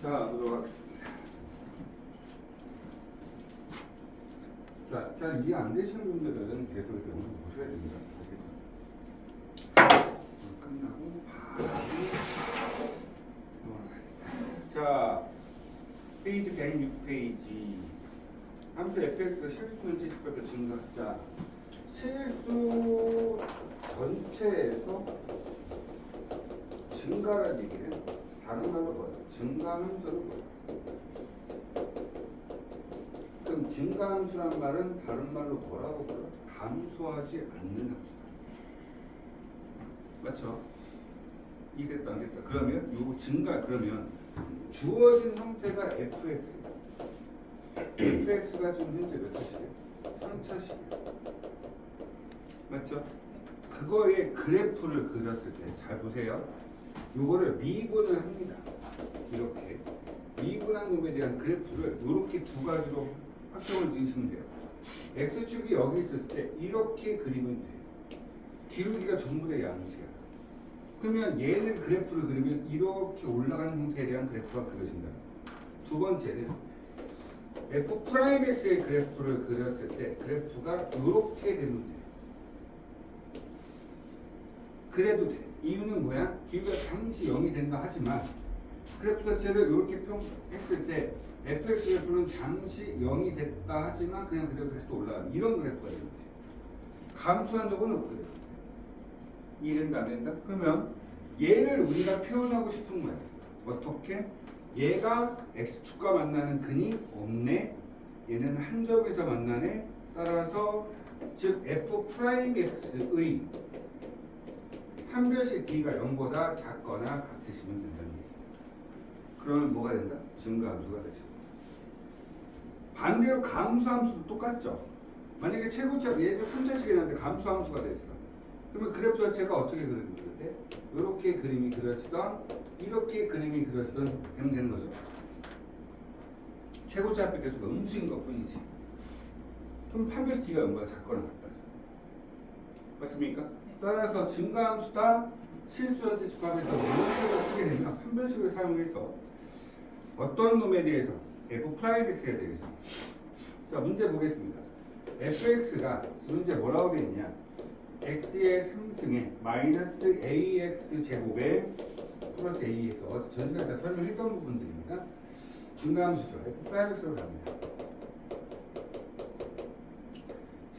자, 보도록 하겠습니다. 자, 잘 이해 안 되시는 분들은 계속해서 영상 보셔야 됩니다. 끝나고 바로 넘어가야겠다. 자, 페이지 106페이지. 함수 fx가 실수는 채집법의 증가. 자, 실수 전체에서 증가라는 얘기는 다른 말로 뭐예요? 증가함수는 뭐예요? 그럼 증가함수란 말은 다른 말로 뭐라고 불러요? 감소하지 않는 함수다. 맞죠? 이겠다 안 됐다. 그러면 요 증가 그러면 주어진 형태가 fx. fx가 지금 현재 몇 차식이에요? 3차식이에요. 맞죠? 그거의 그래프를 그렸을 때 잘 보세요. 요거를 미분을 합니다. 이렇게 미분한 놈에 대한 그래프를 이렇게 두 가지로 확정을 지으시면 돼요. x축이 여기 있을 때 이렇게 그리면 돼요. 기울기가 전부 다 양수야. 그러면 얘는 그래프를 그리면 이렇게 올라가는 형태에 대한 그래프가 그려진다. 두 번째는 f'x의 그래프를 그렸을 때 그래프가 이렇게 되면 돼요. 그래도 돼. 이유는 뭐야? 기울기가 잠시 0이 된다 하지만 그래프 자체를 이렇게 했을 때 fx 그래프는 잠시 0이 됐다 하지만 그냥 그대로 다시 또 올라가는 이런 그래프가 되는 거지. 감소한 적은 없거든. 이해된다 안 된다? 그러면 얘를 우리가 표현하고 싶은 거야. 어떻게? 얘가 x축과 만나는 근이 없네. 얘는 한 점에서 만나네. 따라서 즉 f'x의 판별식 d가 0보다 작거나 같으시면 된다는 얘기예요. 그러면 뭐가 된다? 증가함수가 되죠. 반대로 감소함수도 똑같죠. 만약에 최고차 얘도 3차식이 나는데 감소함수가 됐어. 그러면 그래프 자체가 어떻게 그리는 건데? 이렇게 그림이 그려지던 이렇게 그림이 그려지던 되면 되는 거죠. 최고차 합의 계수가 음수인 것 뿐이지. 그럼 판별식 d가 0보다 작거나 같다죠. 맞습니까? 따라서 증가함수다 실수전체 집합에서 이렇게 쓰게 되면 판별식을 사용해서 어떤 놈에 대해서 f'x에 대해서 자 문제 보겠습니다. fx가 문제 뭐라고 되어 있냐? x의 3승에 마이너스 ax 제곱에 플러스 a에서 전 시간에 다 설명했던 부분들입니다. 증가함수죠. f'x로 갑니다.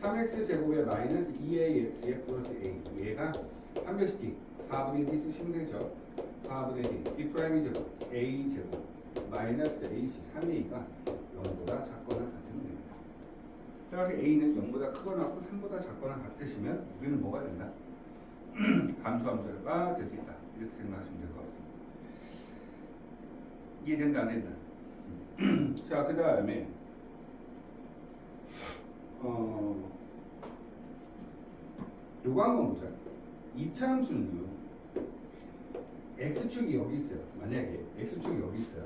3x 제곱에 마이너스 2ax에 플러스 a 얘가 판별식 d 4분의 d 쓰시면 되죠. 4분의 d b 프라임이 제곱 a 제곱 마이너스 ac 3a가 0보다 작거나 같으면 됩니다. 따라서 a는 0보다 크거나 3보다 작거나 같으시면 우리는 뭐가 된다? 감소함수가 될 수 있다. 이렇게 생각하시면 될 것 같습니다. 이해된다 안 된다? 자 그 다음에 요거 한번 보자. 2차 함수는요. x축이 여기 있어요. 만약에 x축이 여기 있어요.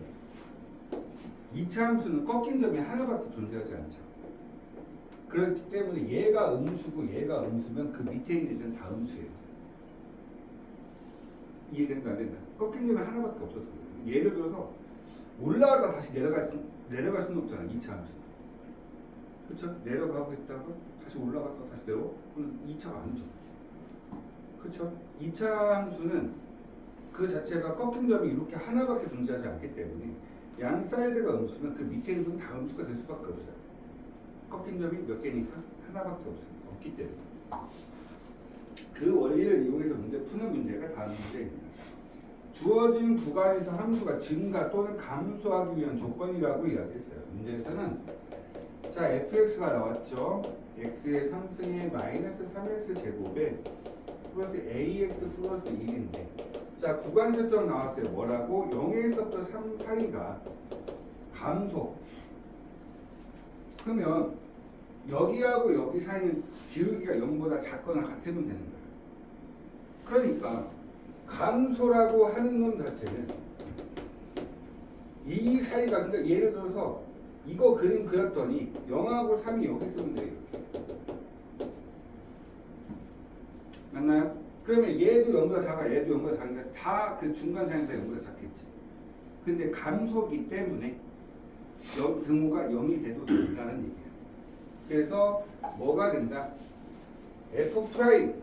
2차 함수는 꺾인 점이 하나밖에 존재하지 않죠. 그렇기 때문에 얘가 음수고 얘가 음수면 그 밑에 있는 애들은 다 음수예요. 이해된다 안 된다? 꺾인 점이 하나밖에 없어서 그래요. 예를 들어서 올라가다 다시 내려갈 수는 없잖아. 2차 함수. 그렇죠? 내려가고 있다가 다시 올라갔다가 다시 내려가 그럼 2차가 아니죠. 그렇죠? 2차 함수는 그 자체가 꺾인 점이 이렇게 하나밖에 존재하지 않기 때문에 양 사이드가 음수면 그 밑에 있는 건 다 음수가 될 수밖에 없어요. 꺾인 점이 몇 개니까 하나밖에 없기 때문에 그 원리를 이용해서 문제 푸는 문제가 다음 문제입니다. 주어진 구간에서 함수가 증가 또는 감소하기 위한 조건이라고 이야기했어요. 문제에서는 자 fx가 나왔죠. x의 3승에 마이너스 3x 제곱에 플러스 ax 플러스 1인데 자 구간 설정 나왔어요. 뭐라고? 0에서부터 3 사이가 감소. 그러면 여기하고 여기 사이는 기울기가 0보다 작거나 같으면 되는 거예요. 그러니까 감소라고 하는 놈 자체는 이 사이가 그러니까 예를 들어서 이거 그림 그렸더니 0하고 3이 여기 쓰면 돼요. 이렇게. 맞나요? 그러면 얘도 0보다 작아, 얘도 0보다 작으니까 다 그 중간 사이에서 0보다 작겠지. 근데 감소기 때문에 등호가 0이 돼도 된다는 얘기예요. 그래서 뭐가 된다? F 프라임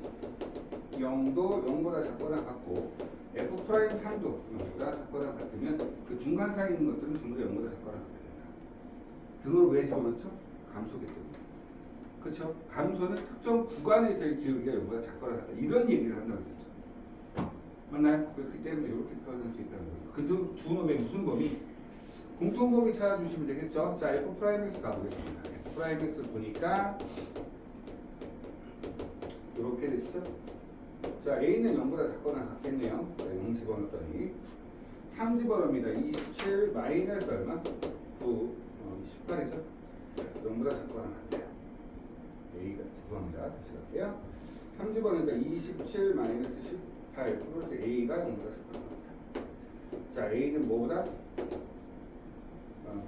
0도 0보다 작거나 같고 F 프라임 3도 0보다 작거나 같으면 그 중간 사이에 있는 것들은 전부 다 0보다 작거나 같게 된다. 등호를 왜 집어넣죠? 감소기 때문에. 그렇죠? 감소는 특정 구간에서의 기울기가 0보다 작거나 같다. 이런 얘기를 한다고 했었죠. 맞나요? 그렇기 때문에 이렇게 표현할 수 있다는 거죠. 그 두 놈의 무슨 범위? 공통범위 찾아주시면 되겠죠? 자, F 프라임 X 가보겠습니다. F 프라임 X 보니까 이렇게 됐죠? 자, A는 0보다 작거나 같겠네요. 자, 0 집어넣었더니 3 집어넣습니다. 27 마이너스 얼마? 9, 18이죠? 0보다 작거나 같아요. A가 죄송합니다. 다시 갈게요. 3 집어넣으니까 27 마이너스 18 플러스 A가 0보다 작거나 같다. 자, A는 뭐보다?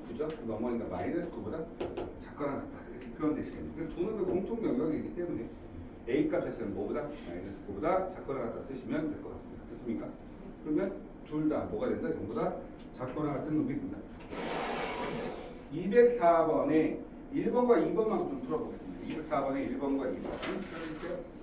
9죠? 넘어가니까 마이너스 9보다 작거나 같다. 이렇게 표현되시겠네요. 두 놈의 공통 영역이기 때문에 A 값 자체는 뭐보다? 마이너스 9보다 작거나 같다 쓰시면 될 것 같습니다. 됐습니까? 그러면 둘 다 뭐가 된다? 0보다 작거나 같은 놈이 된다. 204번에 1번과 2번만 좀 풀어보겠습니다. 204번에 1번과 2번 풀어주세요.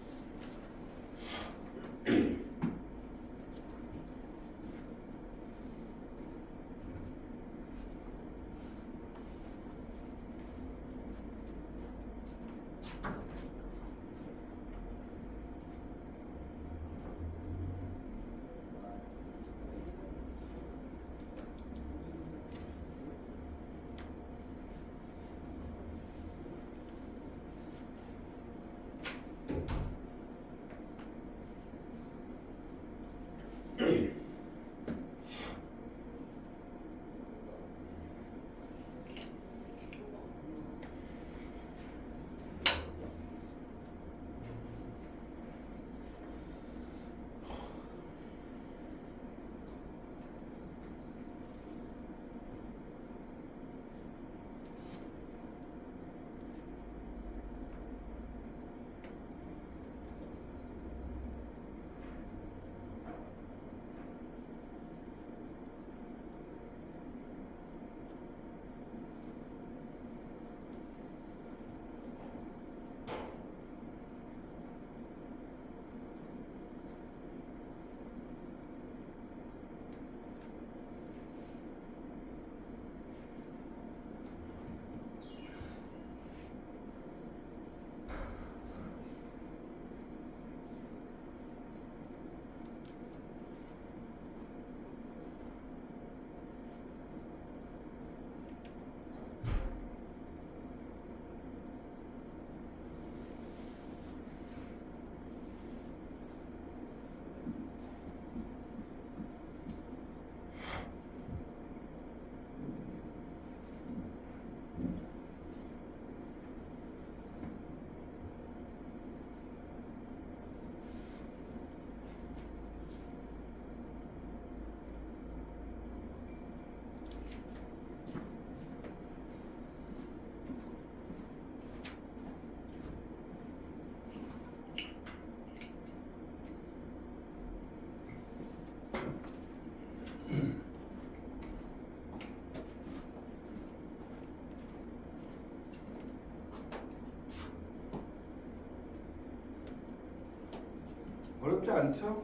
어렵지 않죠?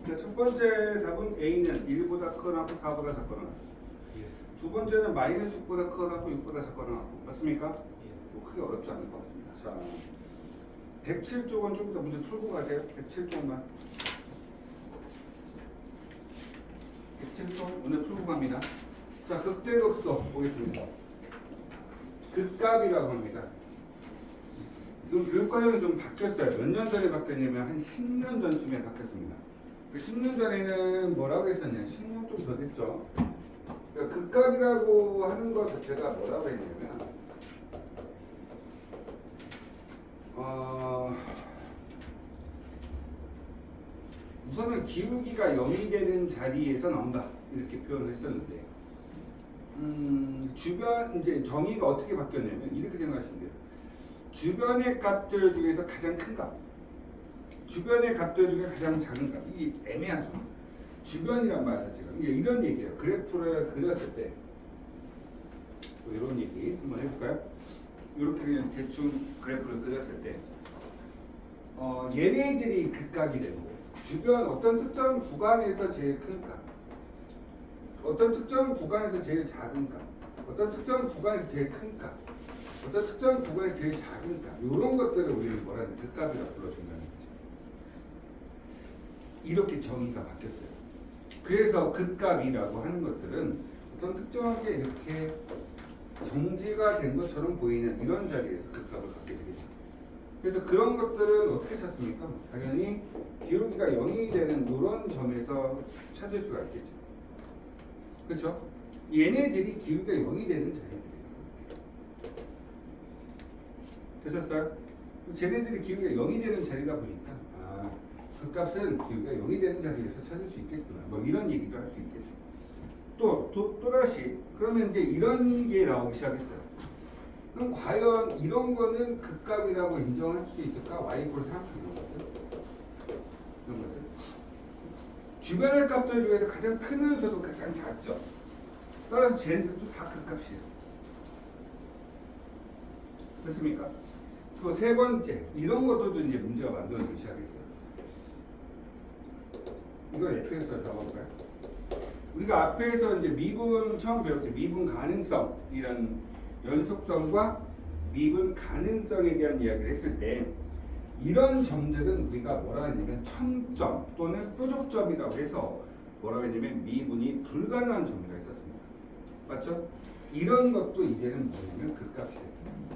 첫 번째 답은 A는 1보다 크거나 4보다 작거나 같고, 두 번째는 마이너스 6보다 크거나 6보다 작거나 같고, 맞습니까? 뭐 크게 어렵지 않을 것 같습니다. 자, 107쪽은 좀 더 문제 풀고 가세요. 107쪽만. 107쪽 문제 풀고 갑니다. 자, 극대극소 보겠습니다. 극값이라고 합니다. 이건 교육과정이 좀 바뀌었어요. 몇 년 전에 바뀌었냐면 한 10년 전쯤에 바뀌었습니다. 그 10년 전에는 뭐라고 했었냐? 10년 좀 더 됐죠. 그러니까 극값이라고 하는 것 자체가 뭐라고 했냐면 우선은 기울기가 0이 되는 자리에서 나온다. 이렇게 표현을 했었는데 주변 이제 정의가 어떻게 바뀌었냐면 이렇게 생각하시면 돼요. 주변의 값들 중에서 가장 큰 값, 주변의 값들 중에 가장 작은 값, 이 애매하죠. 주변이란 말 자체가 이게 이런 얘기예요. 그래프를 그렸을 때 이런 얘기 한번 해볼까요? 이렇게 그냥 대충 그래프를 그렸을 때 얘네들이 극값이 되고 주변 어떤 특정 구간에서 제일 큰 값, 어떤 특정 구간에서 제일 작은 값, 어떤 특정 구간에서 제일 큰 값, 어떤 특정 구간에서 제일 작은 값, 이런 것들을 우리는 뭐라 하냐, 극값이라고 불러준다는 거죠. 이렇게 정의가 바뀌었어요. 그래서 극값이라고 하는 것들은 어떤 특정하게 이렇게 정지가 된 것처럼 보이는 이런 자리에서 극값을 갖게 되겠죠. 그래서 그런 것들은 어떻게 찾습니까? 당연히 기울기가 0이 되는 이런 점에서 찾을 수가 있겠죠. 그렇죠? 얘네들이 기울기가 0이 되는 자리들이에요. 되셨어요? 쟤네들이 기울기가 0이 되는 자리다 보니까 그 값은 기울기가 0이 되는 자리에서 찾을 수 있겠구나. 뭐 이런 얘기도 할 수 있겠죠. 또다시 그러면 이제 이런 게 나오기 시작했어요. 그럼 과연 이런 거는 극값이라고 인정할 수 있을까? y 이퀄 3 이런 것들. 이런 것들. 주변의 값들 중에서 가장 큰 함수도 가장 작죠. 따라서 쟤네들도 다 극값이에요. 됐습니까? 또 세 번째, 이런 것들도 이제 문제가 만들어지기 시작했어요. 이걸 f에서 잡아볼까요? 우리가 앞에서 이제 미분 처음 배웠을 때 미분 가능성이라는 연속성과 미분 가능성에 대한 이야기를 했을 때 이런 점들은 우리가 뭐라 하냐면 첨점 또는 뾰족점이라고 해서 뭐라고 했냐면 미분이 불가능한 점이라 했었습니다. 맞죠? 이런 것도 이제는 뭐냐면 극값이 됩니다.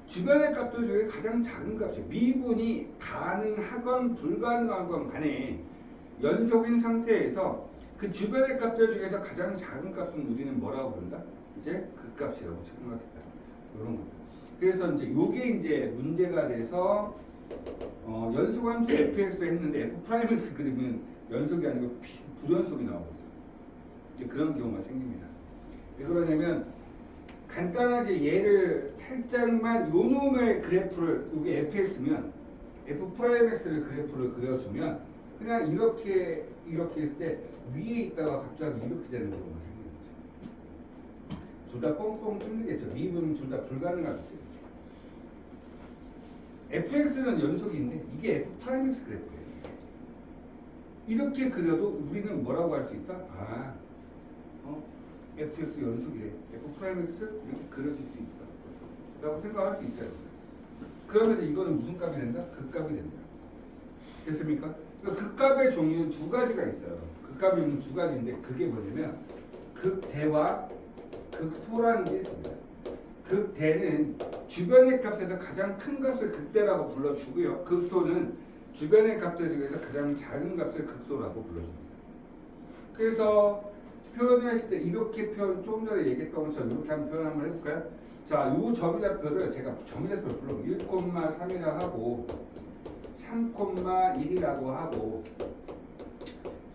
주변의 값들 중에 가장 작은 값이에요. 미분이 가능하건 불가능하건 간에 연속인 상태에서 그 주변의 값들 중에서 가장 작은 값은 우리는 뭐라고 부른다? 이제 극값이라고 생각했다. 이런 거. 그래서 이제 요게 이제 문제가 돼서 연속함수 fx 했는데 f 프라임 x 그리면 연속이 아니고 불연속이 나오거든요. 이제 그런 경우가 생깁니다. 왜 그러냐면 간단하게 얘를 살짝만 요 놈의 그래프를 이게 fx면 f 프라임 x를 그래프를 그려주면 그냥 이렇게 했을 때 위에 있다가 갑자기 이렇게 되는 경우가 생기는 거죠. 둘 다 뻥뻥 뚫리겠죠. 미분 둘 다 불가능하겠죠. fx는 연속인데 이게 f 프라임 x 그래프예요. 이렇게 그려도 우리는 뭐라고 할 수 있다? fx 연속이래. f 프라임 x 이렇게 그려질 수 있어. 라고 생각할 수 있어요. 그러면서 이거는 무슨 값이 된다? 극값이 된다. 됐습니까? 극값의 종류는 두 가지가 있어요. 극값의 종류는 두 가지인데 그게 뭐냐면 극대와 극소라는 게 있습니다. 극대는 주변의 값에서 가장 큰 값을 극대라고 불러주고요. 극소는 주변의 값들 중에서 가장 작은 값을 극소라고 불러줍니다. 그래서 표현을 했을 때 이렇게 표현, 조금 전에 얘기했던 것처럼 이렇게 한번 표현 한번 해볼까요? 자, 요 점유좌표를 제가 점유좌표를 불러 1,3이라고 하고 3,1이라고 하고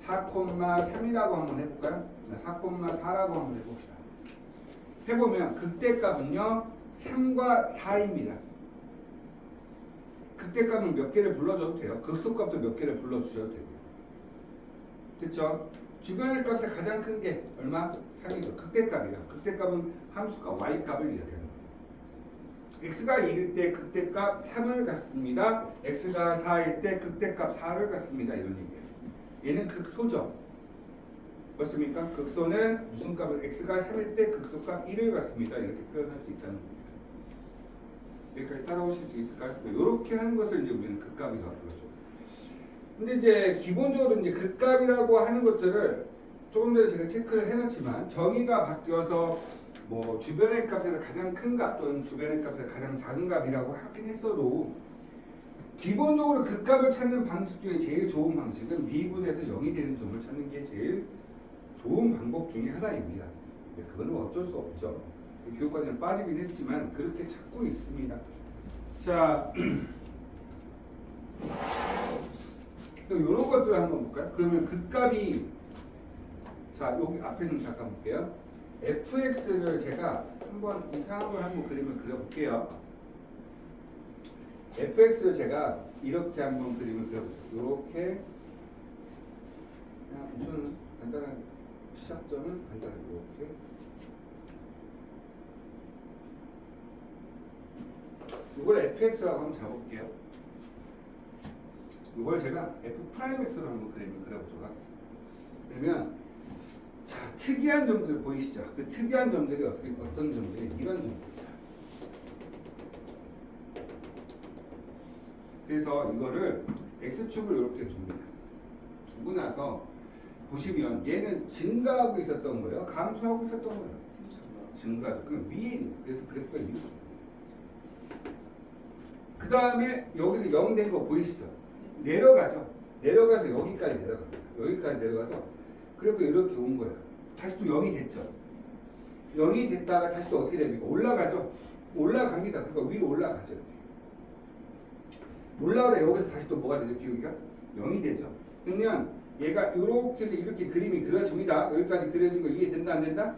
4,3이라고 한번 해볼까요? 4,4라고 한번 해봅시다. 해보면 극대값은요 3과 4입니다. 극대값은 몇 개를 불러줘도 돼요. 극소값도 몇 개를 불러주셔도 되고요. 됐죠? 주변의 값의 가장 큰 게 얼마? 3이죠. 극대값이에요. 극대값은 함수값 y값을 이야기하는 거예요. x가 1일 때 극대값 3을 갖습니다. x가 4일 때 극대값 4를 갖습니다. 이런 얘기예요. 얘는 극소죠. 맞습니까? 극소는 무슨 값을 x가 3일 때 극소값 1을 갖습니다. 이렇게 표현할 수 있다는 겁니다. 여기까지 따라오실 수 있을까요? 이렇게 하는 것을 이제 우리는 극값이라고 불러죠. 근데 이제 기본적으로 이제 극값이라고 하는 것들을 조금 전에 제가 체크를 해놨지만 정의가 바뀌어서 뭐 주변의 값에서 가장 큰 값 또는 주변의 값에서 가장 작은 값이라고 하긴 했어도 기본적으로 극값을 찾는 방식 중에 제일 좋은 방식은 미분에서 0이 되는 점을 찾는 게 제일 좋은 방법 중에 하나입니다. 그거는 어쩔 수 없죠. 교육과정에 빠지긴 했지만 그렇게 찾고 있습니다. 자, 그럼 이런 것들을 한번 볼까요? 그러면 극값이 자 여기 앞에는 잠깐 볼게요. fx를 제가 한번 이상한 걸 한번 그림을 그려볼게요. fx를 제가 이렇게 한번 그림을 그려보죠. 이렇게 그냥 우선 간단한 시작점은 간단하게 이렇게 이걸 fx라고 한번 잡아볼게요. 이걸 제가 f'x로 한번 그림을 그려보도록 하겠습니다. 그러면 자 특이한 점들 보이시죠? 그 특이한 점들이 어떤 점들이 이런 점들이죠. 그래서 이거를 x축을 이렇게 둡니다. 두고 나서 보시면 얘는 증가하고 있었던 거예요? 감소하고 있었던 거예요? 증가죠. 그럼 위에 있는 거예요. 그래서 그래프가 이렇게. 그 다음에 여기서 0 된 거 보이시죠? 내려가죠. 내려가서 여기까지 내려갑니다. 여기까지 내려가서 그래프 이렇게 온 거예요. 다시 또 0이 됐죠. 0이 됐다가 다시 또 어떻게 됩니까? 올라가죠. 올라갑니다. 그러니까 위로 올라가죠. 이렇게. 올라가다 여기서 다시 또 뭐가 되죠? 기울기가 0이 되죠. 그러면 얘가 이렇게 해서 이렇게 그림이 그려집니다. 여기까지 그려진 거 이해된다 안 된다?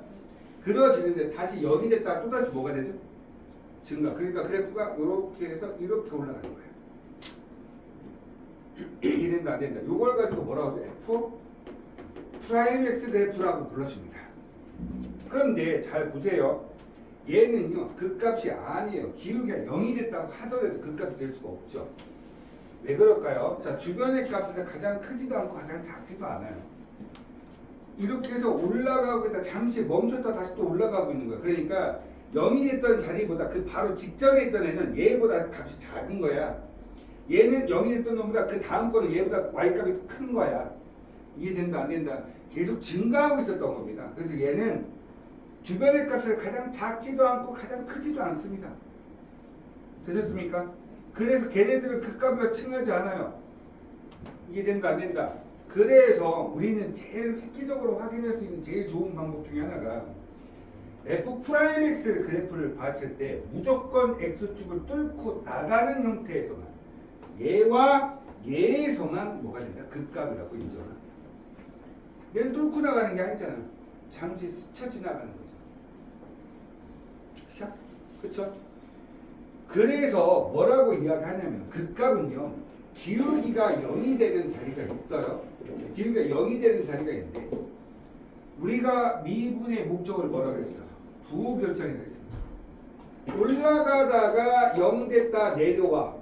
그려지는데 다시 0이 됐다가 또 다시 뭐가 되죠? 증가. 그러니까 그래프가 이렇게 해서 이렇게 올라가는 거예요. 이해된다 안 된다? 이걸 가지고 뭐라고 하죠? F 프라임 X 그래프라고 불러줍니다. 그런데 잘 보세요. 얘는요 극값이 아니에요. 기울기가 0이 됐다고 하더라도 극값이 될 수가 없죠. 왜 그럴까요? 자 주변의 값에서 가장 크지도 않고 가장 작지도 않아요. 이렇게 해서 올라가고 있다 잠시 멈췄다 다시 또 올라가고 있는 거예요. 그러니까 0이 됐던 자리보다 그 바로 직전에 있던 애는 얘보다 값이 작은 거야. 얘는 0이 됐던 놈보다 그 다음 거는 얘보다 y값이 큰 거야. 이해된다 안 된다? 계속 증가하고 있었던 겁니다. 그래서 얘는 주변의 값에서 가장 작지도 않고 가장 크지도 않습니다. 되셨습니까? 그래서 걔네들은 그 값보다 층하지 않아요. 이해된다 안 된다? 그래서 우리는 제일 획기적으로 확인할 수 있는 제일 좋은 방법 중에 하나가 F'X 그래프를 봤을 때 무조건 X축을 뚫고 나가는 형태에서만 얘와 얘에서만 뭐가 된다? 극값이라고 인정합니다. 얘는 뚫고 나가는 게 아니잖아. 잠시 스쳐 지나가는 거죠. 시작? 그쵸? 그래서 뭐라고 이야기하냐면 극값은요 기울기가 0이 되는 자리가 있어요. 기울기가 0이 되는 자리가 있는데 우리가 미분의 목적을 뭐라고 했어요? 부호 결정이라고 했습니다. 올라가다가 0 됐다 내려와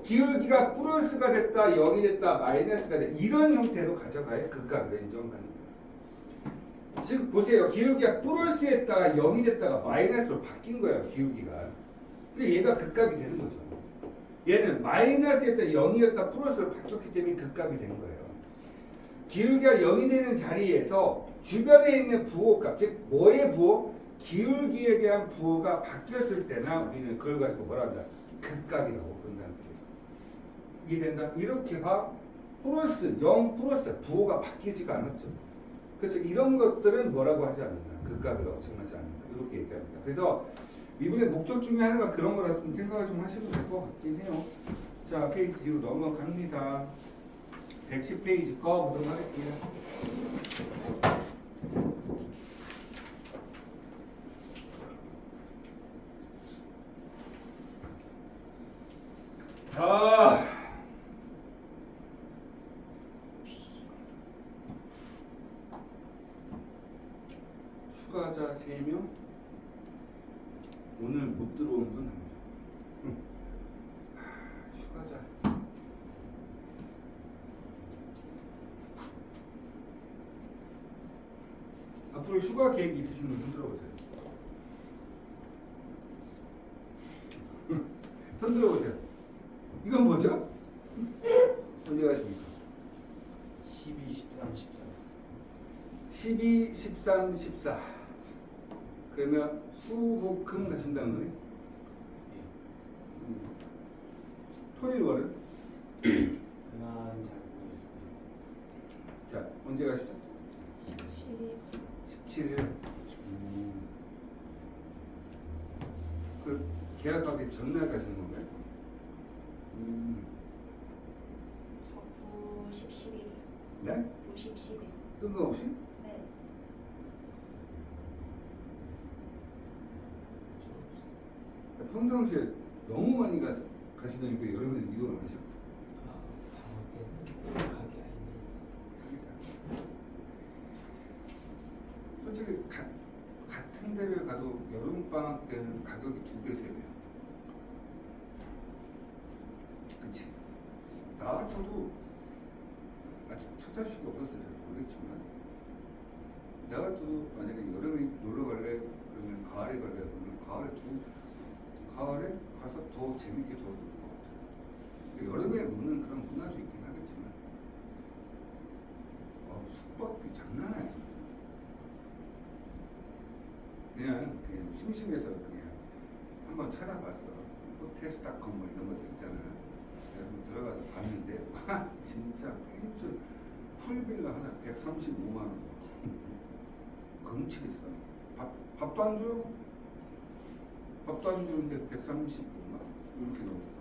기울기가 플러스가 됐다 0이 됐다 마이너스가 됐다 이런 형태로 가져가야 극값을 인정하는 거예요. 즉 보세요. 기울기가 플러스했다가 0이 됐다가 마이너스로 바뀐 거예요. 기울기가. 근데 얘가 극값이 되는 거죠. 얘는 마이너스였다 0이었다 플러스로 바뀌었기 때문에 극값이 된 거예요. 기울기가 0이 되는 자리에서 주변에 있는 부호값, 즉 뭐의 부호? 기울기에 대한 부호가 바뀌었을 때나 우리는 그걸 가지고 뭐라 한다? 극값이라고 부른다는 거예요. 이해된다? 이렇게 봐. 플러스 0 플러스 부호가 바뀌지가 않았죠. 그렇죠. 이런 것들은 뭐라고 하지 않는다. 극값이라고 정하지 않는다. 이렇게 얘기합니다. 그래서 미분의 목적 중에 하나가 그런 거라서 좀 생각을 좀 하시면 될 것 같긴 해요. 자, 페이지 뒤로 넘어갑니다. 110페이지 거 보도록 하겠습니다. 추가자 3명 오늘 못 들어온 분 한 명. 추가자 앞으로 휴가 계획 있으신 분 손 들어보세요. 손 들어보세요. 이건 뭐죠? 언제 가십니까? 12, 13, 14. 12, 13, 14. 그러면 수, 목, 금 가신다는 거네? 예. 토요일, 월은? 그날은 잘 모르겠습니다. 자, 언제 가시죠? 17일 17일. 그 계약하기 전날 가시는 건가요? 저 9, 10, 11이요. 네? 9, 10, 11. 뜬금없이? 네. 평상시에 너무 많이 가시더니 왜 여름에는 이동 안 하죠? 방학 때는 가게 아니었어. 솔직히 같은 데를 가도 여름 방학 때는 가격이 2배, 3배야. 그치? 나 같아도 아직 처자식이 없어서 잘 모르겠지만 나 같아도 만약에 여름에 놀러 갈래 그러면 가을에 갈래 그러면 가을에 가서 더 재밌게 더 놀 것 같아. 여름에 노는 그런 문화도 있긴 하겠지만 숙박비 장난 아니야. 그냥 심심해서 그냥 한번 찾아봤어. 호텔스닷컴 뭐 이런 것도 있잖아. 내가 한번 들어가서 봤는데 와 진짜 펜션 풀빌라 하나 135만 원. 금치 비싸. 밥도 안 줘요. 밥도 안 주는데 135만 원 이렇게 넣고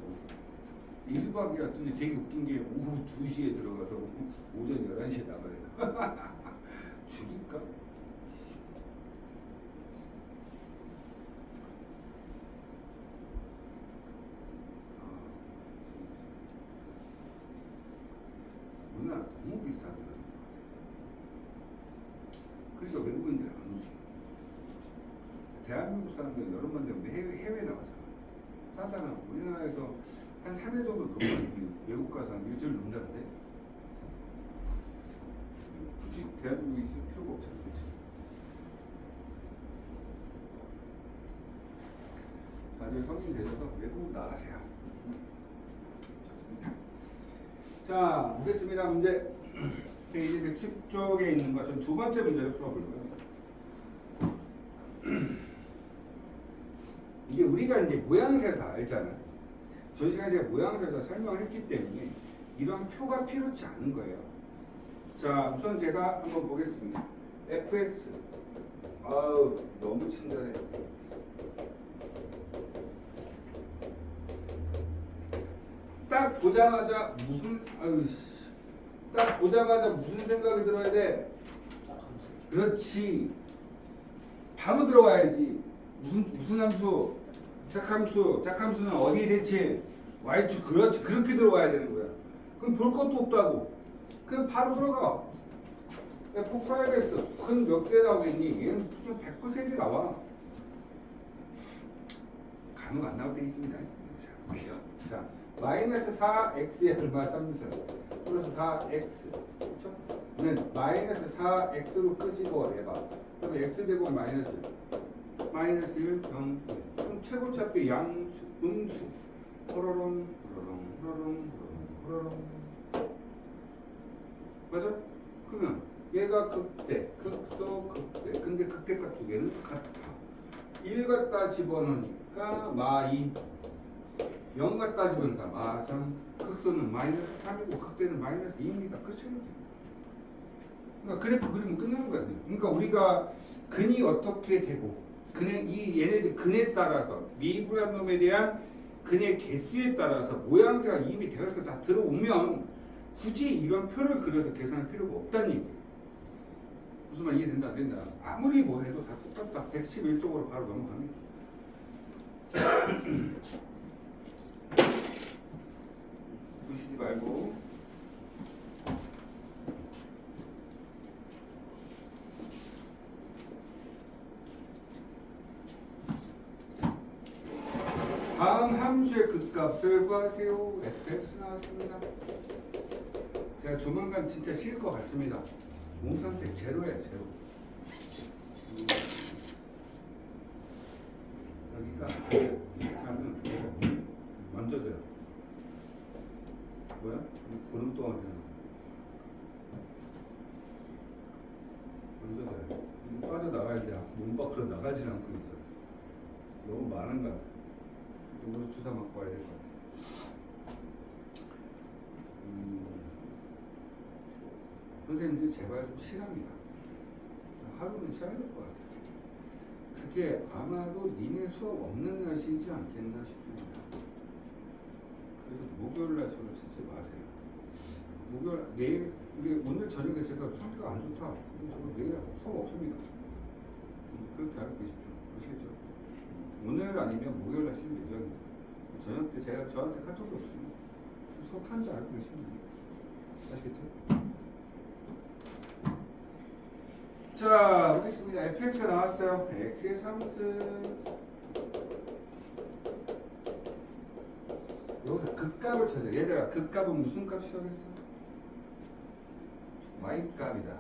1박이야. 근데 되게 웃긴 게 오후 2시에 들어가서 오전 11시에 나가래. 죽일까? 문화 너무 비싸더라고요. 그러니까 외국인들이 안 오지. 대한민국 사람들은 여름만 되면 해외 나가잖아. 싸잖아. 우리나라에서 한 3일 정도 놀면 외국 가서 한 일주일 논다는데 굳이 대한민국에 있을 필요가 없잖아. 그치? 다들 성인 되셔서 외국 나가세요. 좋습니다. 자, 보겠습니다. 문제 페이지 110쪽에 있는 거 전 두 번째 문제를 풀어볼고요. 이게 우리가 이제 모양새를 다 알잖아요. 전 시간에 제가 모양새를 다 설명을 했기 때문에 이런 표가 필요치 않은 거예요. 자, 우선 제가 한번 보겠습니다. fx 아우 너무 친절해. 딱 보자마자 무슨 생각이 들어야 돼? 그렇지. 바로 들어와야지. 무슨 함수? 짝함수는 어디에 대체? y축. 그렇지. 그렇게 들어와야 되는 거야. 그럼 볼 것도 없다고. 그럼 바로 들어가. f5x 큰 몇 개 나오겠니? 얘는 무슨 100% 나와. 간혹 안 나올 때 있습니다. 자, 볼게요. 자, 마이너스 4x에 얼마 3승 플러스 4x 그렇죠? 는 마이너스 4x로 끄집어내봐. 그럼 x제곱 마이너스 1, 0, 그럼 최고차표 양수, 음수 호로롱 맞아? 그러면 얘가 극대, 극소, 극대. 근데 극대값 두 개는 같아. 1 갖다 집어넣으니까 마2 0 갖다 집어넣으니까 마3 극소는 마이너스 3이고 극대는 마이너스 2입니다. 그렇죠? 그러니까 그래프 그리면 끝나는 거야. 그러니까 우리가 근이 어떻게 되고 얘네들 근에 따라서 미분한 놈에 대한 근의 개수에 따라서 모양새가 이미 대괄호가 다 들어오면 굳이 이런 표를 그려서 계산할 필요가 없다는 얘기예요. 무슨 말 이해된다 안 된다. 아무리 뭐 해도 다 똑같다. 111쪽으로 바로 넘어갑니다. 부시지 말고 다음 함수의 극값을 구하세요. fx 나왔습니다. 제가 조만간 진짜 쉴 것 같습니다. 몸 상태 제로야 제로. 여기가 이렇게 하면 만져져요. 뭐야? 보름 동안 만져져요. 빠져나가야 돼. 몸 밖으로 나가질 않고 있어. 너무 많은 거야. 누구로 주사 맞고 와야 될 것 같아. 선생님들이 제발 좀 실합니다. 하루는 쉬어야 될 것 같아요. 그게 아마도 니네 수업 없는 날씨이지 않겠나 싶습니다. 그래서 목요일날 저를 찾지 마세요. 내일 오늘 저녁에 제가 상태가 안 좋다. 그럼 내일 수업 없습니다. 그렇게 알고 계십시오. 아시겠죠? 오늘 아니면 목요일날 쉴 예정입니다. 저녁 때 제가 저한테 카톡이 없습니다. 수업하는 줄 알고 계시면 아시겠죠? 자, 보겠습니다. fx가 나왔어요. x의 사무스. 여기서 극값을 찾아. 얘들아, 극값은 무슨 값이라고 했어? y값이다.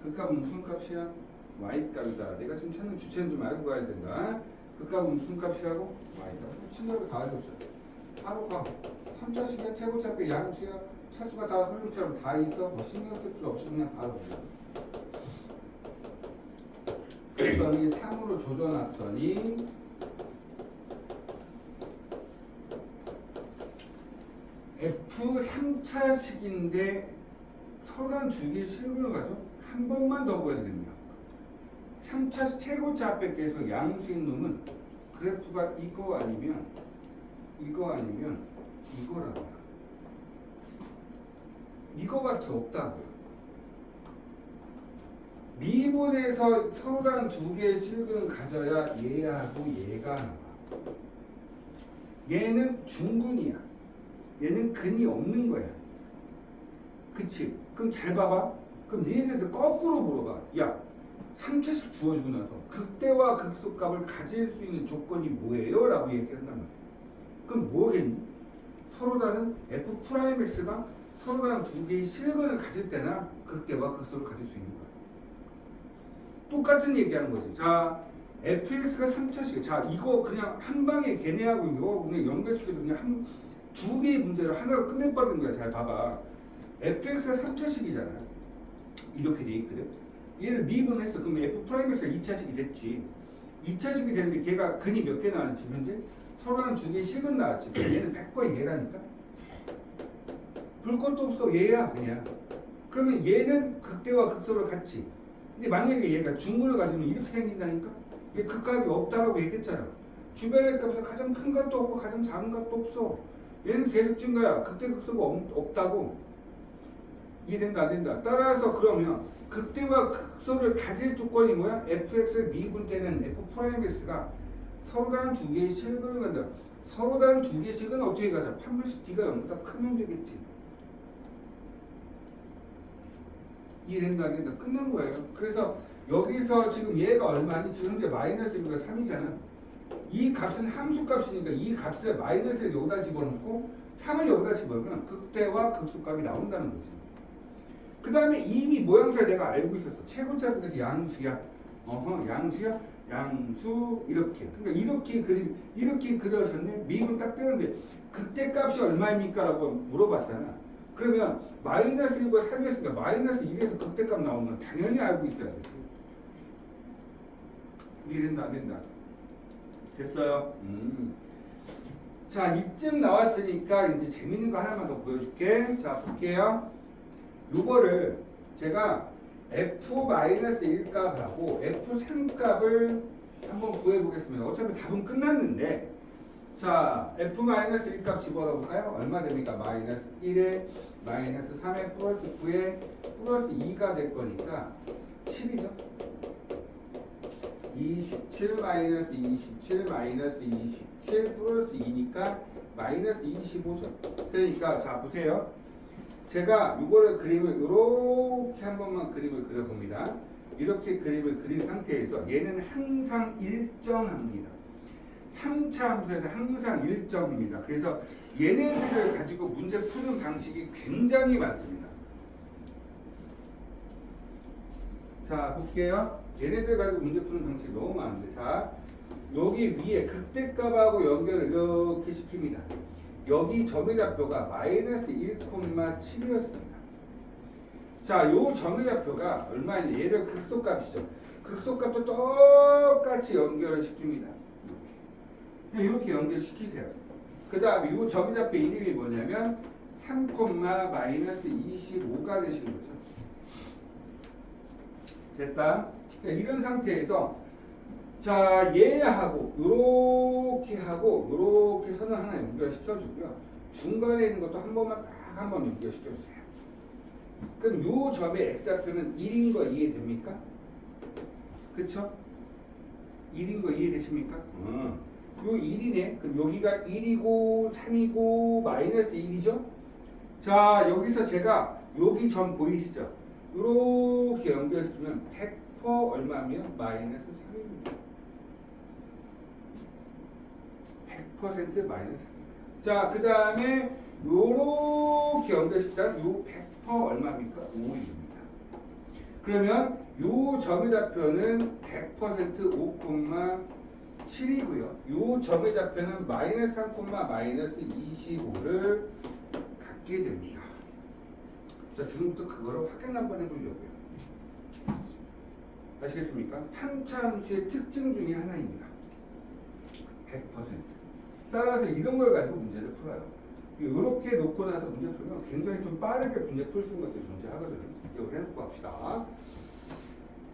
극값은 무슨 값이야? y값이다. 내가 지금 찾는 주체는 좀 알고 가야 된다. 극값은 무슨 값이라고? y값. 친구들 다 알고 있어. 바로 가. 3차식이야, 최고차배 양수야, 차수가 다 흐름처럼 다 있어. 뭐 신경 쓸 필요 없이 그냥 바로 그냥. 그랬더니 3으로 조져놨더니 F 3차식인데 서로 두 개의 실근을 가져 한 번만 더 보여야 됩니다. 3차식 최고차 앞에 계속 양수인 놈은 그래프가 이거 아니면 이거라고요. 이거밖에 없다고요. 미분에서 서로랑 두 개의 실근을 가져야 얘하고 얘가 나와. 얘는 중근이야. 얘는 근이 없는 거야. 그치? 그럼 잘 봐봐. 그럼 니네들 거꾸로 물어봐. 야, 3차식 주어주고 나서 극대와 극소값을 가질 수 있는 조건이 뭐예요? 라고 얘기한단 말이야. 그럼 뭐겠니? 서로 다른 F'X가 서로 다른 두 개의 실근을 가질 때나 극대와 극소를 가질 수 있는 거야. 똑같은 얘기하는 거지. 자, fx가 3차식. 자, 이거 그냥 한 방에 걔네하고 이거 그냥 연결시켜서 그냥 두 개의 문제를 하나로 끝내버리는 거야. 잘 봐봐. fx가 3차식이잖아. 이렇게 돼 있거든. 얘를 미분했어. 그럼 f'x가 2차식이 됐지. 2차식이 되는데 걔가 근이 몇 개 나왔지 현재? 서로는 두 개의 식은 나왔지. 얘는 100% 얘라니까. 볼 것도 없어. 얘야 그냥. 그러면 얘는 극대와 극소를 같이. 근데 만약에 얘가 중근을 가지면 이렇게 생긴다니까? 얘 극값이 없다라고 얘기했잖아. 주변의 값에서 가장 큰 것도 없고 가장 작은 것도 없어. 얘는 계속 증가야. 극대 극소가 없다고. 이해된다 안 된다. 따라서 그러면 극대와 극소를 가질 조건이 뭐야? fx를 미분되는 f'x가 서로 다른 두 개의 실근을 간다. 서로 다른 두 개의 실근은 어떻게 가자? 판별식 d가 0보다 크면 되겠지. 이해된다 안 된다. 끝난 거예요. 그래서 여기서 지금 얘가 얼마니? 지금 현재 마이너스 1가 3이잖아. 이 값은 함수값이니까 이 값을 마이너스를 여기다 집어넣고 3을 여기다 집어넣으면 극대와 극소값이 나온다는 거지. 그 다음에 이미 모양새 내가 알고 있었어. 최고차비가 양수야. 양수야. 양수 이렇게. 그러니까 이렇게 그려졌네. 미분 딱 되는데 극대값이 얼마입니까? 라고 물어봤잖아. 그러면 마이너스 1과 3이었으니까 마이너스 1에서 극대값 나오면 당연히 알고 있어야 되지. 이해된다 안 된다. 됐어요? 자, 이쯤 나왔으니까 이제 재밌는 거 하나만 더 보여줄게. 자, 볼게요. 요거를 제가 f-1값하고 f3값을 한번 구해보겠습니다. 어차피 답은 끝났는데, 자, f-1값 집어넣어볼까요? 얼마 됩니까? 마이너스 1에 마이너스 3에 플러스 9에 플러스 2가 될 거니까 7이죠. 27 마이너스 27 마이너스 27 플러스 2니까 마이너스 25죠. 그러니까 자 보세요. 제가 이거를 그림을 이렇게 한 번만 그림을 그려봅니다. 이렇게 그림을 그린 상태에서 얘는 항상 일정합니다. 3차 함수에서 항상 일정입니다. 그래서 얘네들을 가지고 문제 푸는 방식이 굉장히 많습니다. 자 볼게요. 얘네들 가지고 문제 푸는 방식이 너무 많은데, 자 여기 위에 극대값하고 연결을 이렇게 시킵니다. 여기 점의 좌표가 마이너스 1,7이었습니다. 자, 요 점의 좌표가 얼마인지 얘를 극소값이죠. 극소값도 똑같이 연결을 시킵니다. 이렇게 연결시키세요. 그 다음에 이 점의 좌표 이름이 뭐냐면 3, 마이너스 25가 되시는 거죠. 됐다. 그러니까 이런 상태에서 자 얘하고 요렇게 하고 요렇게 선을 하나 연결시켜주고요. 중간에 있는 것도 한 번만 딱 한 번 연결시켜주세요. 그럼 요 점의 x좌표는 1인 거 이해됩니까? 그쵸? 1인 거 이해되십니까? 요 1이네. 그럼 여기가 1이고 3이고 마이너스 1이죠? 자, 여기서 제가 여기 점 보이시죠? 이렇게 연결해주면 100% 얼마면 마이너스 3입니다. 100% 마이너스 3입니다. 자, 그 다음에 요렇게 연결시키면 요 100% 얼마입니까? 5입니다. 그러면 요 점의 좌표는 100% 5,7이고요. 요 점의 좌표는 마이너스 3, 마이너스 25를 갖게 됩니다. 자, 지금부터 그거를 확인 한번 해보려고요. 아시겠습니까? 3차 함수의 특징 중에 하나입니다. 100%. 따라서 이런 걸 가지고 문제를 풀어요. 이렇게 놓고 나서 문제 풀면 굉장히 좀 빠르게 문제 풀 수 있는 것들이 존재하거든요. 이걸 해놓고 합시다.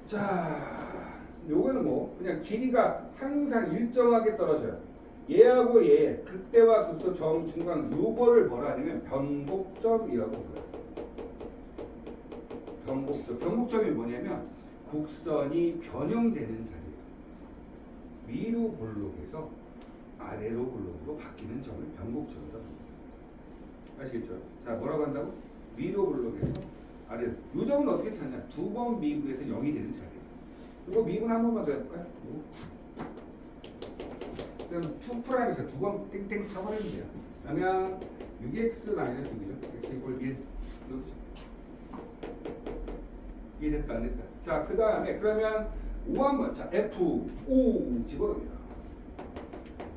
자, 요거는 뭐 그냥 길이가 항상 일정하게 떨어져요. 얘하고 얘 극대와 극소 점 중간 요거를 뭐라 하냐면 변곡점이라고 불러요. 변곡점. 변곡점이 뭐냐면 곡선이 변형되는 자리예요. 위로 볼록에서 아래로 볼록으로 바뀌는 점을 변곡점이라고 합니다. 아시겠죠? 자, 뭐라고 한다고? 위로 볼록에서 아래로. 요 점은 어떻게 찾냐? 두 번 미분해서 0이 되는 자리예요. 이거 미분 한 번만 더 해볼까요? 그럼 2'에서 두 번 땡땡 쳐버리면 돼요. 그러면 6x-6이죠. x 이꼴 1. 이해됐다 안 됐다. 자, 그 다음에 그러면 5 한번 자 F5 집어넣습니다.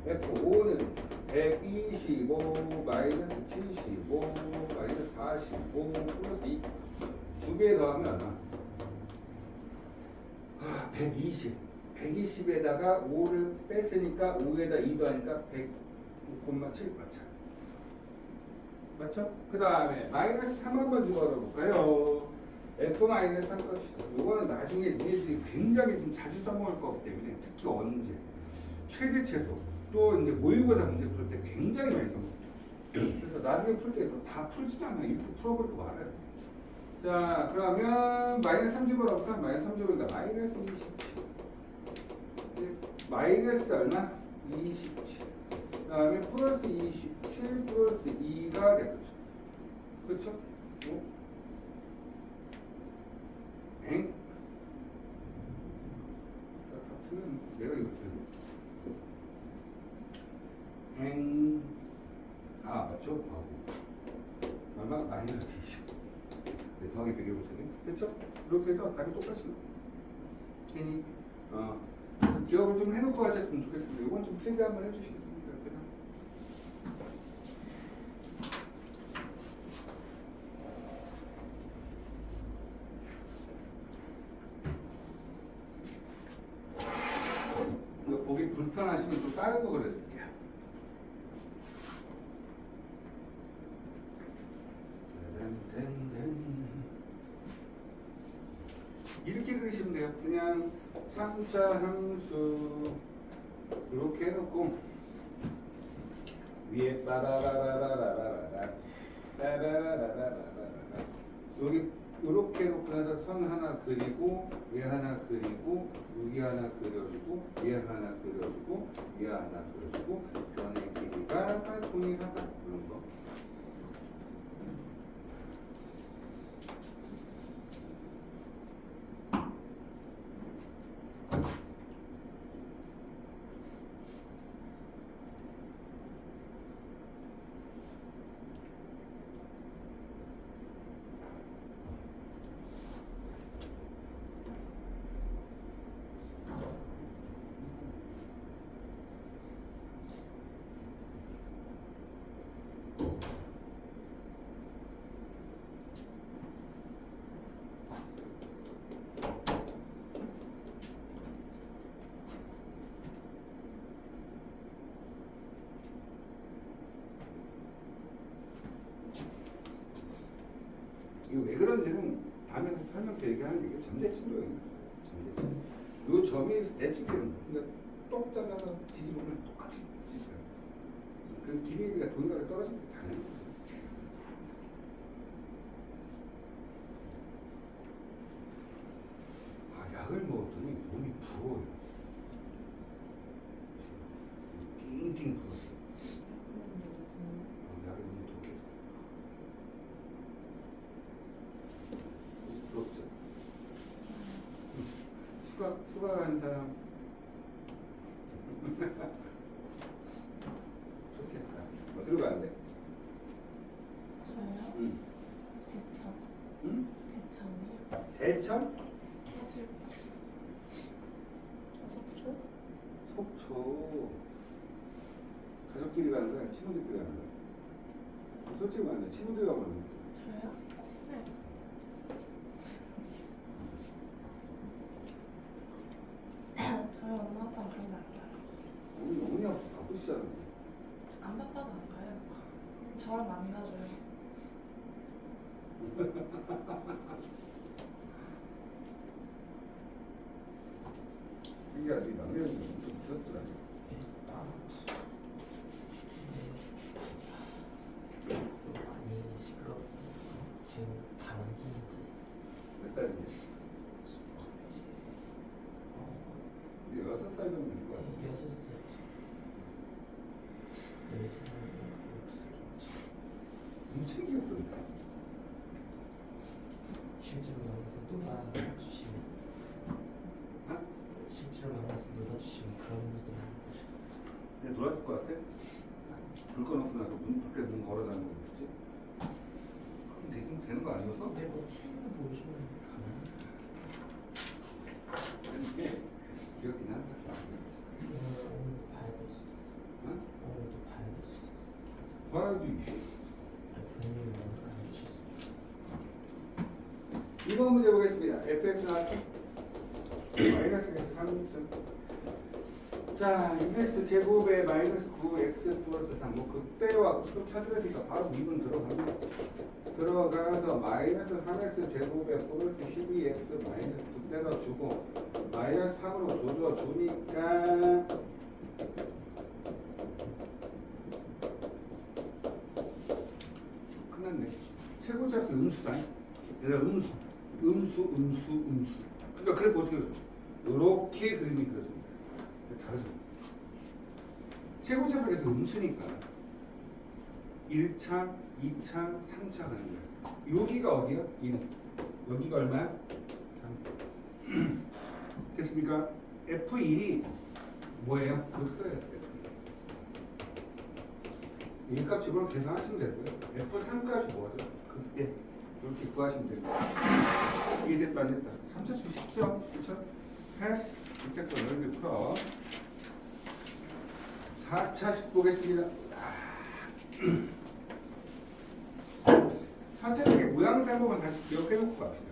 F5는 125 마이너스 75 마이너스 45 플러스 2 두 개 더하면 얼마? 120 120에다가 5를 뺐으니까 5에다 2 더하니까 100,7 맞죠? 맞죠? 그 다음에 마이너스 3 한번 집어넣어볼까요? F-3 값이죠. 이거는 나중에 니네들이 굉장히 좀 자주 써먹을 거기 때문에 특히 언제 최대 최소 또 이제 모의고사 문제 풀 때 굉장히 많이 써먹죠. 그래서 나중에 풀 때도 다 풀지도 않아요. 이렇게 풀어버리고 말아요. 자, 그러면 마이너스 3 집어넣을까? 마이너스 3 집어넣으니까 마이너스 27 마이너스 얼마? 27 그 다음에 플러스 27 플러스 2가 되겠죠. 그렇죠? 엥? 자, 파트는 내가 이거 틀렸네. 엥. 아, 맞죠? 얼마? 마이너스 20. 네, 더하기 100에 보세요. 됐죠? 이렇게 해서 답이 똑같습니다. 괜히, 기억을 좀 해놓고 가셨으면 좋겠습니다. 이건 좀 풀게 한번 해주시겠습니까? 이거 보기 불편하시면 또 다른 거 그려드릴게요. 이렇게 그리시면 돼요. 그냥 3차 함수 이렇게 해놓고 위에 빠바바바바바바바 여기 이렇게 해놓고 나서 선 하나 그리고 얘 하나 그리고 여기 하나 그려주고 얘 하나 그려주고 얘 하나 그려주고 변의 길이가 동일하다 그런 거. 이거 왜 그런지는 다음에 설명드리게 하는데 이게 점대칭도예요. 점대칭. 요 점이 대칭되는 거예요. 그러니까 똑 잘라서 뒤집으면 똑같이 뒤집어요. 그 길이가 동일하게 떨어지는 게 당연한 거죠. 약을 먹었더니 몸이 부어요. 팅팅 불었어. 약이 너무 독해서. 부럽죠. 휴가 가는 사람 좋겠다. 어디로 가는데? 저요? 응. 대천. 응? 대천이요. 대천? 해수욕장. 속초? 속초. 가족끼리 가는 거야? 친구들끼리 가는 거야? 솔직히 말해, 친구들과 가는 거야. 저요? 네. 저희 엄마 아빠는 그런데 안 가요. 어머니 아빠 바쁘시잖아. 안 바빠도 안 가요. 저랑 안 가줘요. 이게 아직 남편이 좀 귀엽더라. 좀 많이 시끄럽고 지금 반기인지 몇 살인데? 6살 정도 될 거야. 6살 6살 엄청 귀엽던데. 실제로 만나서 놀아주시면 실제로 만나서 놀아주시면 그런 일이 나는 거죠. 그냥 놀아줄 것 같아? 불 꺼놓고 나서 밖에 문 걸어 다니는 거 있지? 그럼 되는 거 아니었어? 근데 뭐 TV만 보여주면 가능하지. 귀엽긴 한다. 오늘도 봐야 될 수도 있어. 응? 오늘도 봐야 될 수도 있어. 봐야지. 아니 부모님이 오늘 안 주실 수도 있어. 2번 문제 보겠습니다. fx 나왔죠? 마이너스 3. 자, 6x 제곱에 마이너스 9x 플러스 3. 뭐 그때와 극도 찾으랬으니까 바로 2번 들어갑니다. 들어가서 마이너스 3x 제곱에 플러스 12x 마이너스 9 때려주고 마이너스 3으로 조져주니까 끝났네. 최고차수 음수다. 얘들아 음수. 그러니까 그래프 어떻게 그려? 이렇게 그림이 그려집니다. 다르죠. 최고차표에서 음수니까 1차, 2차, 3차 가는 거야. 여기가 어디야? 1. 여기가 얼마야? 3. 됐습니까? F1이 뭐예요? 그거 써야 돼. 이 값 집어넣어 계산하시면 되고요. F3 값이 뭐죠? 그때 이렇게 구하시면 됩니다. 이해됐다 안 됐다? 3차수 쉽죠? 그렇죠? 패스. 이때 거 넓게 풀어. 4차식 보겠습니다. 4차식의 모양새 한 번만 다시 기억해 놓고 갑시다.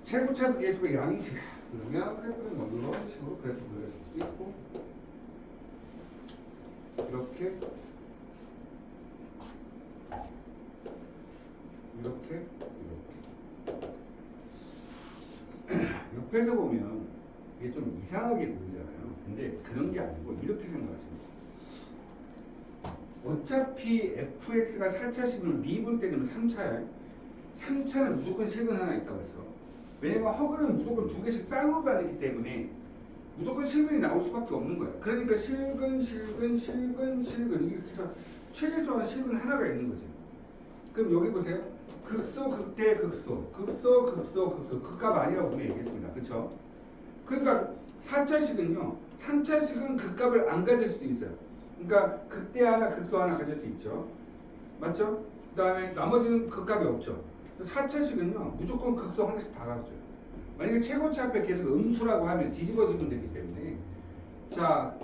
최고차수 계수의 양이지. 그러면 그래프는 뭐 이런 식으로 그래프 그려줄 수 있고 이렇게 옆에서 보면 이게 좀 이상하게 보이잖아요. 근데 그런 게 아니고 이렇게 생각하시면 돼요. 어차피 fx가 4차식을 미분 때리면 3차야. 3차는 무조건 실근 하나 있다고 했어. 왜냐면 허그는 무조건 2개씩 쌍으로 다니기 때문에 무조건 실근이 나올 수밖에 없는 거야. 그러니까 실근 이렇게 해서 최소한 실근 하나가 있는 거지. 그럼 여기 보세요. 극소, 극대, 극소. 극값 아니라고 분명히 얘기했습니다. 그쵸? 그러니까 4차식은요. 3차식은 극값을 안 가질 수도 있어요. 그러니까 극대 하나, 극소 하나 가질 수 있죠. 맞죠? 그 다음에 나머지는 극값이 없죠. 4차식은요. 무조건 극소 하나씩 다 가져요. 만약에 최고차 앞에 계속 음수라고 하면 뒤집어지면 되기 때문에 자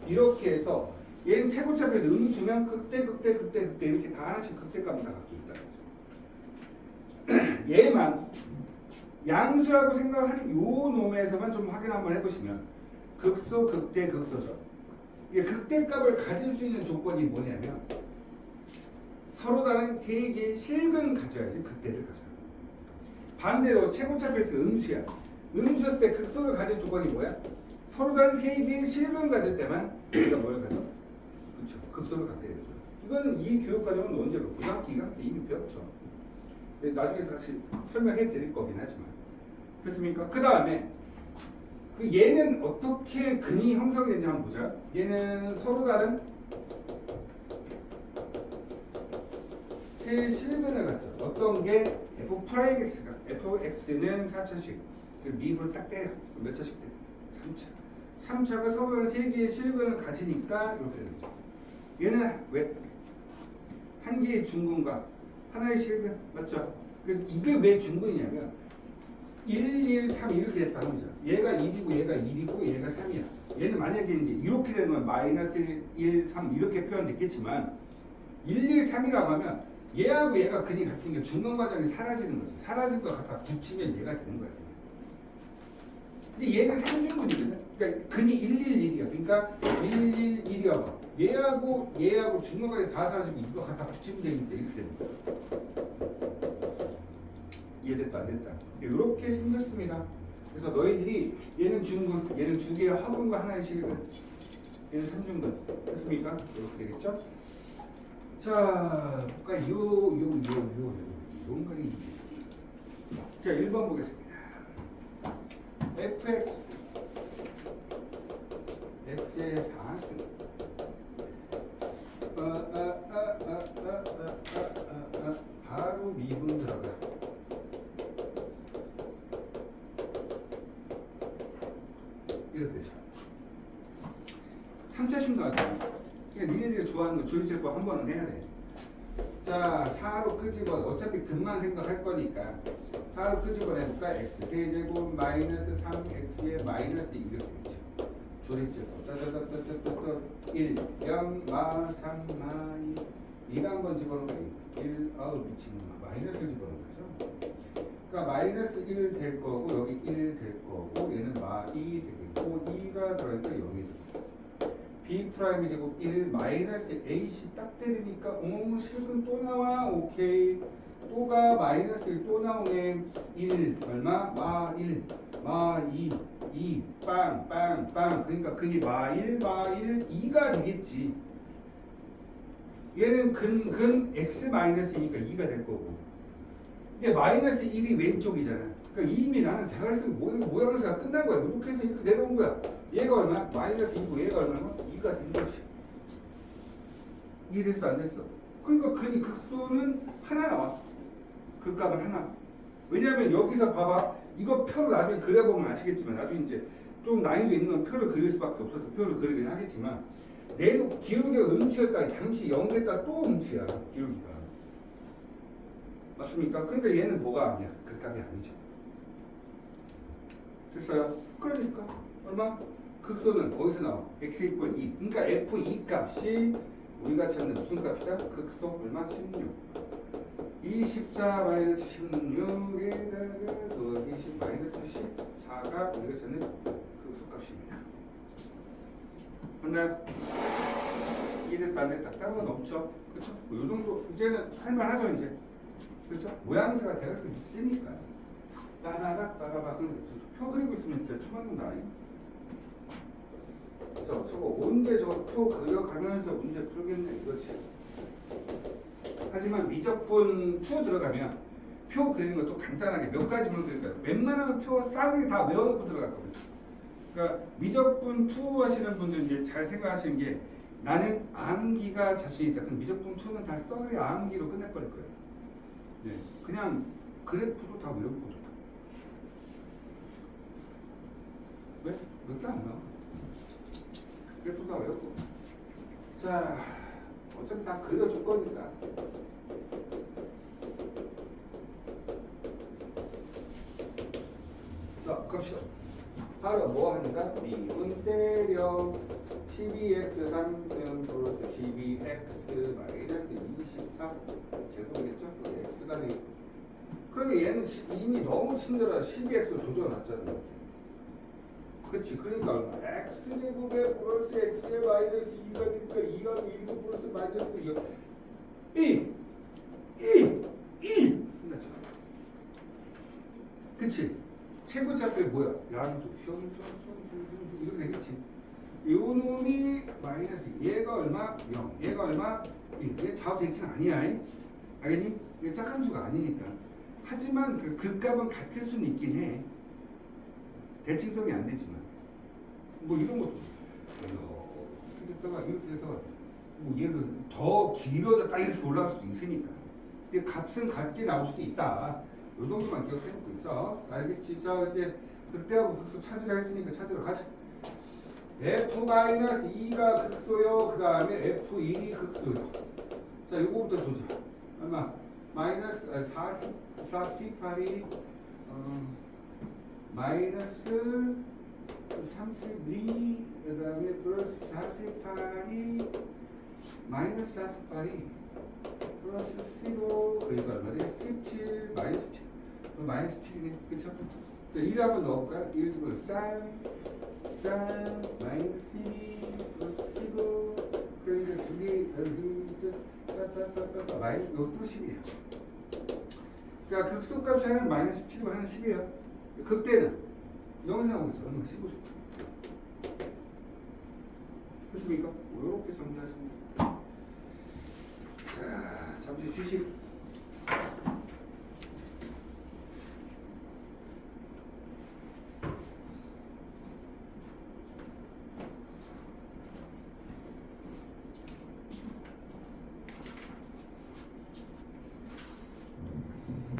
이렇게 해서 얘는 최고차 앞에서 음수면 극대 이렇게 다 하나씩 극대값을 다 갖고 있다는 거죠. 얘만 양수라고 생각하는 요 놈에서만 좀 확인 한번 해보시면 극소, 극대, 극소죠. 이게 극대값을 가질 수 있는 조건이 뭐냐면 서로 다른 세 개의 실근 가져야지 극대를 가져요. 반대로 최고차표에서 음수야. 음수였을 때 극소를 가질 조건이 뭐야? 서로 다른 세 개의 실근 가질 때만 우리가 뭘 가져? 그렇죠. 극소를 갖게 되죠. 이거는 이 교육과정은 언제 배워? 고등학교 2학년 때 이미 배웠죠. 나중에 다시 설명해 드릴 거긴 하지만. 그렇습니까? 그 다음에 그 얘는 어떻게 근이 형성되는지 한번 보자. 얘는 서로 다른 세 실근을 갖죠. 어떤 게 f 프라임 x가 fx는 4차식. 그 미분을 딱 떼요. 몇 차식 돼? 3차. 3차가 서로 다른 세 개의 실근을 가지니까 이렇게 되는 거죠. 얘는 왜? 한 개의 중근과 하나의 실근 맞죠? 그래서 이게 왜 중근이냐면 1, 1, 3 이렇게 됐다는 거죠. 얘가 1이고 얘가 1이고 얘가 3이야. 얘는 만약에 이제 이렇게 되면 마이너스 1, 1, 3 이렇게 표현됐겠지만 1, 1, 3이라고 하면 얘하고 얘가 근이 같은 게 중간 과정이 사라지는 거지. 사라진 거 갖다 붙이면 얘가 되는 거야. 근데 얘는 3중근이거든. 그러니까 근이 1, 1, 1이야. 그러니까 1, 1, 1이야. 얘하고 중간 과정이 다 사라지고 이거 갖다 붙이면 되니까 이렇게 되는 거야. 이해됐다 안 됐다. 이렇게 생겼습니다. 그래서 너희들이 얘는 중근, 얘는 두 개의 화근과 하나의 실근, 얘는 3중근 됐습니까? 이렇게 되겠죠? 자, 볼까 요거리. 자, 1번 보겠습니다. fx x의 4승 바로 미분 들어가. 이렇게 되죠. 3차식 나왔잖아. 그러니까 니네들이 좋아하는 거 조리제법 한 번은 해야 돼. 자, 4로 끄집어. 어차피 근만 생각할 거니까 4로 끄집어내니까 x 세제곱 마이너스 3x의 마이너스 이렇게 되죠. 조리제법. 따따따따따따 1, 0, 마, 3, 마, 2. 2가 한번 집어넣은 거야. 1, 아우 미친놈아. 마이너스를 집어넣은 거죠. 그러니까 마이너스 1 될 거고 여기 1 될 거고 얘는 마 2 되겠고 2가 들어가니까 0이 되고 b 프라임이 제곱 1 마이너스 ac 딱 때리니까 실근 또 나와. 오케이. 또가 마이너스 1 또 나오네. 1 얼마? 마 1 마 2 2 빵 빵 빵. 그러니까 근이 마 1 2가 되겠지. 얘는 근 x 마이너스 2니까 2가 될 거고 이게 마이너스 1이 왼쪽이잖아. 그러니까 이미 나는 대괄수 모양새가 끝난 거야. 이렇게 해서 이렇게 내려온 거야. 얘가 얼마야? 마이너스 2고 얘가 얼마야? 2가 된 거지. 이해됐어 안 됐어? 그러니까 근이 극소는 하나 나와. 극값은 하나. 왜냐하면 여기서 봐봐. 이거 표를 나중에 그려보면 아시겠지만 나중에 이제 좀 난이도 있는 표를 그릴 수밖에 없어서 표를 그리긴 하겠지만 내는 기울기가 음수였다. 잠시 0 됐다 또 음수야. 기울기가. 맞습니까? 그러니까 얘는 뭐가 아니야? 극값이 아니죠. 됐어요? 그러니까 얼마? 극소는 어디서 나와? x 이퀄 2. 그러니까 f2 값이 우리가 찾는 무슨 값이다? 극소 얼마? 16. 24 마이너스 16에다가 더하기 10 마이너스 14가 우리가 찾는 극소 값입니다. 맞나요? 이해됐다 안 됐다? 다른 건 없죠? 그쵸? 뭐 요 정도 이제는 할만하죠 이제. 그렇죠? 모양새가 대략적으로 있으니까 빠바박 표 그리고 있으면 진짜 처맞는다. 저거 언제 저거 표 그려가면서 문제 풀겠네 이거지. 하지만 미적분 2 들어가면 표 그리는 것도 간단하게 몇 가지만 그릴까요? 웬만하면 표 싸우게 다 외워놓고 들어갔거든요. 그러니까 미적분 2 하시는 분들 이제 잘 생각하시는 게 나는 암기가 자신 있다. 그럼 미적분 2는 다 썰이 암기로 끝내버릴 거예요. 네, 그냥 그래프도 다 외우고 왜? 몇 개 안 나와. 그래프도 다 외우고 자 어차피 다 그려줄 거니까 자 갑시다. 바로 뭐 하니까 미분 때려 12x 3승 플러스 12x 마이너스 24 제곱이겠죠? x가 되겠고 그러면 얘는 이미 너무 친절하다. 12x 조져놨잖아. 그치? 그러니까 얼마? x제곱에 플러스 x에 마이너스 2가 되니까 2하고 1고 플러스 마이너스 2 끝났죠. 그치? 최고차값이 뭐야? 양수 이렇게 되겠지. 요 놈이 마이너스 얘가 얼마? 0 얘가 얼마? 1 얘 좌우 대칭 아니야. 알겠니? 이게 짝함수가 아니니까. 하지만 그 값은 같을 수는 있긴 해. 대칭성이 안 되지만 뭐 이런 것도 이렇게 됐다가 이렇게 됐다가 뭐 예를 들어 더 길어졌다 이렇게 올라갈 수도 있으니까. 근데 값은 같게 나올 수도 있다. 요 정도만 기억해 놓고 있어. 알겠지? 자 이제 극대하고 극소 찾으라 했으니까 찾으러 가자. F-2가 극소요. 그 다음에 F1이 극소요. 자 요거부터 조자. 얼마? 마이너스 48이 마이너스 32, 그 다음에 플러스 48이 마이너스 48이 플러스 15, 그러니까 얼마래? 17, 마이너스 17. 그럼 마이너스 7이네. 그쵸? 자, 1 한번 넣어볼까요? 1 두고 3, 마이너스 12, 플러스 15, 그러니까 두 개, 여기, 따따따따따, 마이너스, 이것도 10이에요. 그러니까 극소값이 하나는 마이너스 17이고 하나는 10이에요. 극대는 여기서 나오겠죠. 얼마? 15죠. 됐습니까? 이렇게 정리하시면 됩니다. 자, 잠시 휴식.